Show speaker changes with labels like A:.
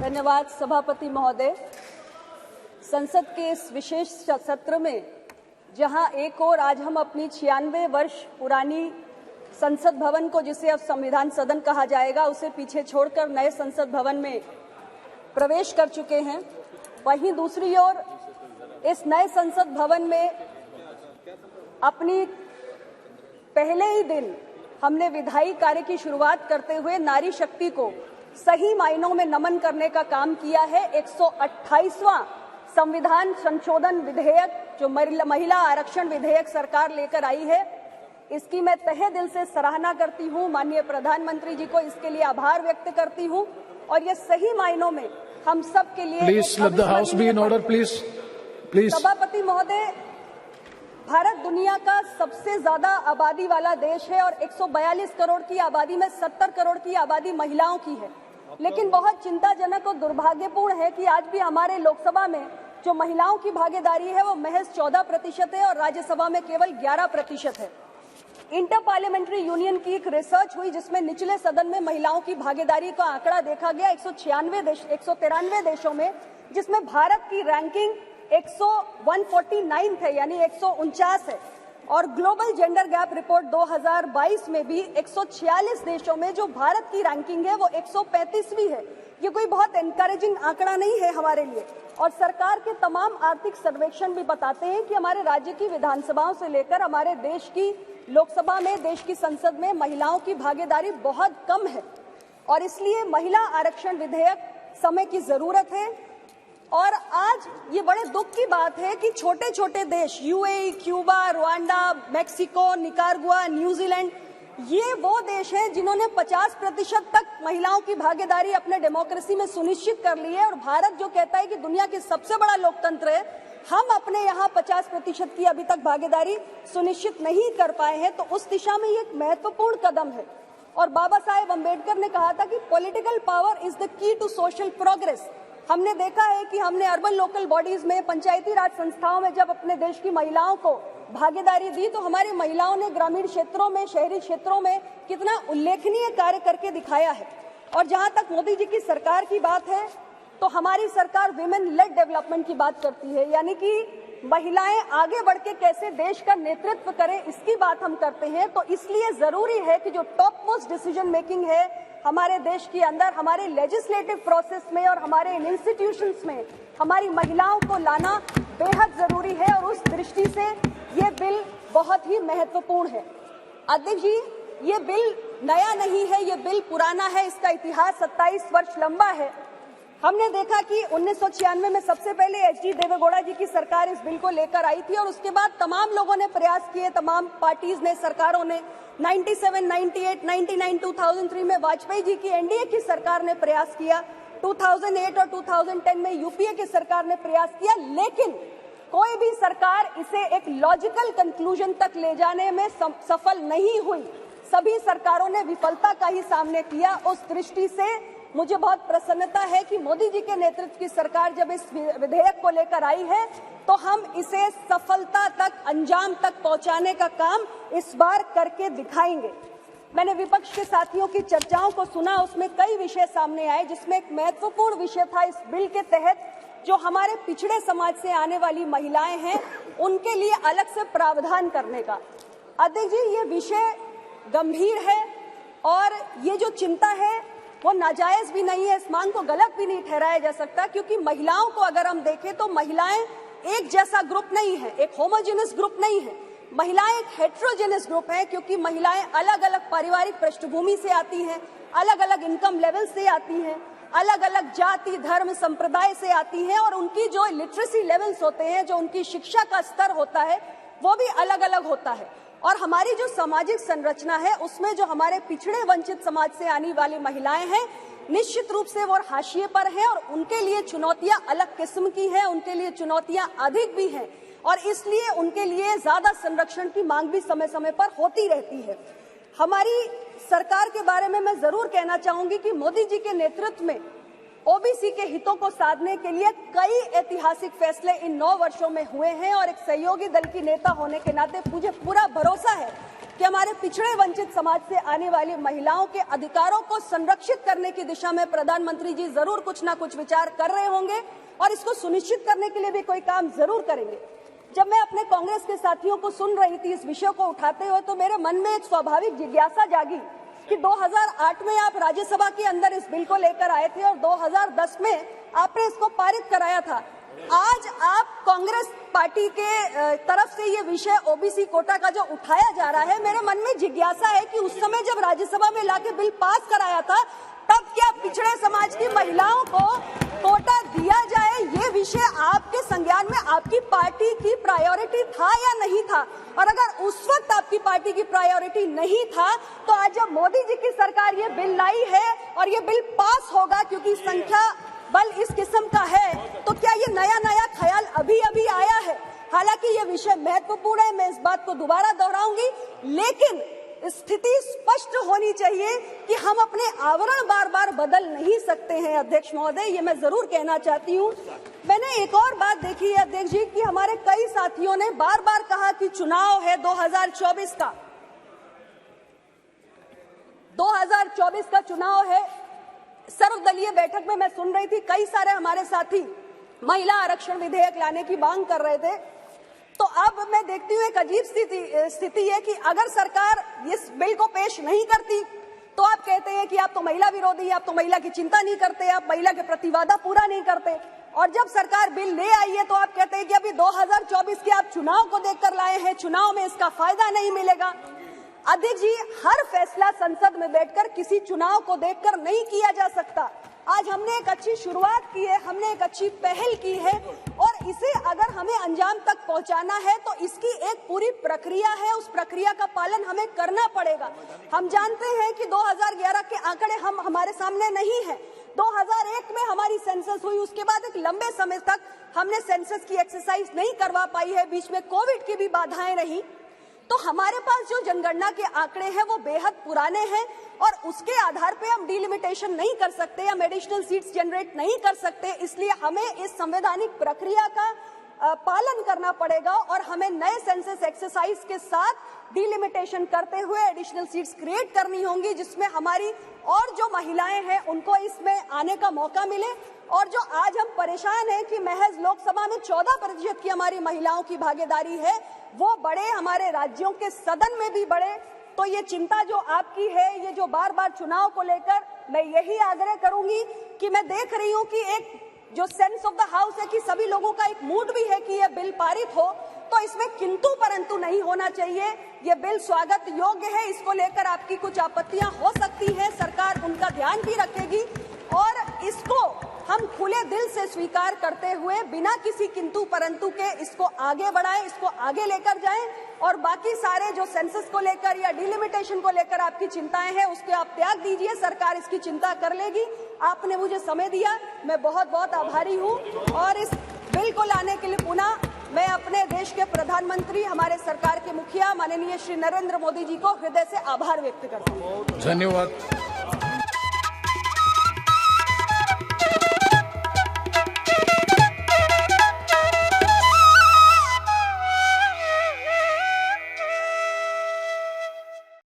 A: धन्यवाद सभापति महोदय। संसद के इस विशेष सत्र में जहां एक ओर आज हम अपनी 96 वर्ष पुरानी संसद भवन को, जिसे अब संविधान सदन कहा जाएगा, उसे पीछे छोड़कर नए संसद भवन में प्रवेश कर चुके हैं, वहीं दूसरी ओर इस नए संसद भवन में अपनी पहले ही दिन हमने विधायी कार्य की शुरुआत करते हुए नारी शक्ति को सही मायनों में नमन करने का काम किया है। 128वां संविधान संशोधन विधेयक जो महिला आरक्षण विधेयक सरकार लेकर आई है, इसकी मैं तहे दिल से सराहना करती हूं। माननीय प्रधानमंत्री जी को इसके लिए आभार व्यक्त करती हूं और ये सही मायनों में हम सब के लिए
B: please let the house be in order. Please
A: सभापति महोदय, भारत दुनिया का सबसे ज्यादा आबादी वाला देश है और 142 करोड़ की आबादी में 70 करोड़ की आबादी महिलाओं की है। लेकिन बहुत चिंताजनक और दुर्भाग्यपूर्ण है कि आज भी हमारे लोकसभा में जो महिलाओं की भागीदारी है वो महज 14% है और राज्यसभा में केवल 11% है। इंटर पार्लियामेंट्री यूनियन की एक रिसर्च हुई जिसमें निचले सदन में महिलाओं की भागीदारी का आंकड़ा देखा गया 193 देशों में, जिसमें भारत की रैंकिंग 149 है, यानी 149 है। और ग्लोबल जेंडर गैप रिपोर्ट 2022 में भी 146 देशों में जो भारत की रैंकिंग है वो 135वीं है। ये कोई बहुत एनकरेजिंग आंकड़ा नहीं है हमारे लिए। और सरकार के तमाम आर्थिक सर्वेक्षण भी बताते हैं कि हमारे राज्य की विधानसभाओं से लेकर हमारे देश की लोकसभा में, देश की संसद में महिलाओं की भागीदारी बहुत कम है और इसलिए महिला आरक्षण विधेयक समय की जरूरत है। और आज ये बड़े दुख की बात है कि छोटे छोटे देश UAE, Cuba, Rwanda, Mexico, Nicaragua, New Zealand, ये वो देश हैं जिन्होंने 50% तक महिलाओं की भागीदारी अपने डेमोक्रेसी में सुनिश्चित कर ली है। और भारत जो कहता है कि दुनिया की सबसे बड़ा लोकतंत्र है, हम अपने यहाँ 50% की अभी तक भागीदारी सुनिश्चित नहीं कर पाए हैं। तो उस दिशा में ये एक महत्वपूर्ण कदम है। और बाबा साहेब अम्बेडकर ने कहा था कि political power is the key to social progress. हमने देखा है कि हमने अर्बन लोकल बॉडीज में, पंचायती राज संस्थाओं में जब अपने देश की महिलाओं को भागीदारी दी तो हमारी महिलाओं ने ग्रामीण क्षेत्रों में, शहरी क्षेत्रों में कितना उल्लेखनीय कार्य करके दिखाया है। और जहां तक मोदी जी की सरकार की बात है तो हमारी सरकार विमेन लेड डेवलपमेंट की बात करती है, यानी कि महिलाएं आगे बढ़ के कैसे देश का नेतृत्व करें, इसकी बात हम करते हैं। तो इसलिए जरूरी है कि जो टॉप मोस्ट डिसीजन मेकिंग है हमारे देश के अंदर, हमारे लेजिस्लेटिव प्रोसेस में और हमारे इन इंस्टीट्यूशंस में हमारी महिलाओं को लाना बेहद जरूरी है। और उस दृष्टि से ये बिल बहुत ही महत्वपूर्ण है। अध्यक्ष जी, ये बिल नया नहीं है, ये बिल पुराना है, इसका इतिहास 27 वर्ष लंबा है। हमने देखा कि 1996 में सबसे पहले एच.डी. देवेगौड़ा जी की सरकार इस बिल को लेकर आई थी और उसके बाद तमाम लोगों ने प्रयास किए, तमाम पार्टीज ने, सरकारों ने। 97, 98, 99, 2003 में वाजपेयी जी की एनडीए की सरकार ने प्रयास किया। 2008 और 2010 में यूपीए की सरकार ने प्रयास किया, लेकिन कोई भी सरकार इसे एक लॉजिकल कंक्लूजन तक ले जाने में सफल नहीं हुई। सभी सरकारों ने विफलता का ही सामना किया। उस दृष्टि से मुझे बहुत प्रसन्नता है कि मोदी जी के नेतृत्व की सरकार जब इस विधेयक को लेकर आई है तो हम इसे सफलता तक, अंजाम तक पहुंचाने का काम इस बार करके दिखाएंगे। मैंने विपक्ष के साथियों की चर्चाओं को सुना, उसमें कई विषय सामने आए, जिसमें एक महत्वपूर्ण विषय था इस बिल के तहत जो हमारे पिछड़े समाज से आने वाली महिलाएं हैं उनके लिए अलग से प्रावधान करने का। अध्यक्ष जी, ये विषय गंभीर है और ये जो चिंता है वो नाजायज भी नहीं है, इस मांग को गलत भी नहीं ठहराया जा सकता, क्योंकि महिलाओं को अगर हम देखें तो महिलाएं एक जैसा ग्रुप नहीं है, एक होमोजेनस ग्रुप नहीं है। महिलाएं एक हेट्रोजेनस ग्रुप है, क्योंकि महिलाएं अलग अलग पारिवारिक पृष्ठभूमि से आती हैं, अलग अलग इनकम लेवल से आती हैं, अलग अलग जाति, धर्म, संप्रदाय से आती हैं और उनकी जो लिटरेसी लेवल्स होते हैं, जो उनकी शिक्षा का स्तर होता है, वो भी अलग अलग होता है। और हमारी जो सामाजिक संरचना है उसमें जो हमारे पिछड़े वंचित समाज से आने वाली महिलाएं हैं, निश्चित रूप से वो हाशिए पर हैं और उनके लिए चुनौतियां अलग किस्म की हैं, उनके लिए चुनौतियां अधिक भी हैं और इसलिए उनके लिए ज्यादा संरक्षण की मांग भी समय समय पर होती रहती है। हमारी सरकार के बारे में मैं जरूर कहना चाहूंगी कि मोदी जी के नेतृत्व में ओबीसी के हितों को साधने के लिए कई ऐतिहासिक फैसले इन 9 वर्षों में हुए हैं और एक सहयोगी दल की नेता होने के नाते मुझे पूरा भरोसा है कि हमारे पिछड़े वंचित समाज से आने वाली महिलाओं के अधिकारों को संरक्षित करने की दिशा में प्रधानमंत्री जी जरूर कुछ ना कुछ विचार कर रहे होंगे और इसको सुनिश्चित करने के लिए भी कोई काम जरूर करेंगे। जब मैं अपने कांग्रेस के साथियों को सुन रही थी इस विषय को उठाते हुए, तो मेरे मन में एक स्वाभाविक जिज्ञासा जागी कि 2008 में आप राज्यसभा के अंदर इस बिल को लेकर आए थे और 2010 में आपने इसको पारित कराया था। आज आप कांग्रेस पार्टी के तरफ से ये विषय ओबीसी कोटा का जो उठाया जा रहा है, मेरे मन में जिज्ञासा है कि उस समय जब राज्यसभा में लाके बिल पास कराया था, तब क्या पिछड़े समाज की महिलाओं को कोटा दिया जाए, ये विषय आपके संज्ञान में आपकी पार्टी की प्रायोरिटी था या नहीं था? और अगर उस वक्त आपकी पार्टी की प्रायोरिटी नहीं था, तो आज जब मोदी जी की सरकार ये बिल लाई है और ये बिल पास होगा क्योंकि संख्या बल इस किस्म का है, तो क्या ये नया ख्याल अभी अभी आया है? हालांकि ये विषय महत्वपूर्ण है, मैं इस बात को दोबारा दोहराऊंगी, लेकिन स्थिति स्पष्ट होनी चाहिए कि हम अपने आवरण बार बार बदल नहीं सकते हैं। अध्यक्ष महोदय, ये मैं जरूर कहना चाहती हूँ। मैंने एक और बात देखी है अध्यक्ष जी कि हमारे कई साथियों ने बार बार कहा कि चुनाव है 2024 का, 2024 का चुनाव है। सर्वदलीय बैठक में मैं सुन रही थी, कई सारे हमारे साथी महिला आरक्षण विधेयक लाने की मांग कर रहे थे। तो अब मैं देखती हूँ एक अजीब स्थिति है कि अगर सरकार इस बिल को पेश नहीं करती तो आप कहते हैं कि आप तो महिला विरोधी हैं, आप तो महिला की चिंता नहीं करते, आप महिला के प्रतिवादा पूरा नहीं करते। और जब सरकार बिल ले आई है तो आप कहते हैं कि अभी 2024 के आप चुनाव को देखकर लाए हैं, चुनाव में इसका फायदा नहीं मिलेगा। अध्यक्ष जी, हर फैसला संसद में बैठकर किसी चुनाव को देखकर नहीं किया जा सकता। आज हमने एक अच्छी शुरुआत की है, हमने एक अच्छी पहल की है और इसे अगर हमें अंजाम तक पहुंचाना है तो इसकी एक पूरी प्रक्रिया है, उस प्रक्रिया का पालन हमें करना पड़ेगा। हम जानते हैं कि 2011 के आंकड़े हमारे सामने नहीं है। 2001 में हमारी सेंसस हुई, उसके बाद एक लंबे समय तक हमने सेंसस की एक्सरसाइज नहीं करवा पाई है, बीच में कोविड की भी बाधाएं रही। तो हमारे पास जो जनगणना के आंकड़े हैं वो बेहद पुराने हैं और उसके आधार पे हम डिलिमिटेशन नहीं कर सकते, हम एडिशनल सीट्स जनरेट नहीं कर सकते। इसलिए हमें इस संवैधानिक प्रक्रिया का पालन करना पड़ेगा और हमें नए सेंसस एक्सरसाइज के साथ डिलिमिटेशन करते हुए एडिशनल सीट्स क्रिएट करनी होंगी, जिसमें हमारी और जो महिलाएं हैं उनको इसमें आने का मौका मिले। और जो आज हम परेशान हैं कि महज लोकसभा में 14% की हमारी महिलाओं की भागीदारी है, वो बढ़े, हमारे राज्यों के सदन में भी बढ़े। तो ये चिंता जो आपकी है, ये जो बार बार चुनाव को लेकर, मैं यही आग्रह करूंगी कि मैं देख रही हूं कि एक जो सेंस ऑफ द हाउस है कि सभी लोगों का एक मूड भी है कि ये बिल पारित हो, तो इसमें किंतु परंतु नहीं होना चाहिए। ये बिल स्वागत योग्य है, इसको लेकर आपकी कुछ आपत्तियां हो सकती हैं, सरकार उनका ध्यान भी रखेगी और इसको हम खुले दिल से स्वीकार करते हुए बिना किसी किंतु परंतु के इसको आगे बढ़ाएं, इसको आगे लेकर जाएं और बाकी सारे जो सेंसस को लेकर या डिलिमिटेशन को लेकर आपकी चिंताएं हैं उसके आप त्याग दीजिए, सरकार इसकी चिंता कर लेगी। आपने मुझे समय दिया, मैं बहुत बहुत आभारी हूं और इस बिल को लाने के लिए पुनः मैं अपने देश के प्रधानमंत्री, हमारे सरकार के मुखिया माननीय श्री नरेंद्र मोदी जी को हृदय से आभार व्यक्त करती हूँ।
B: धन्यवाद।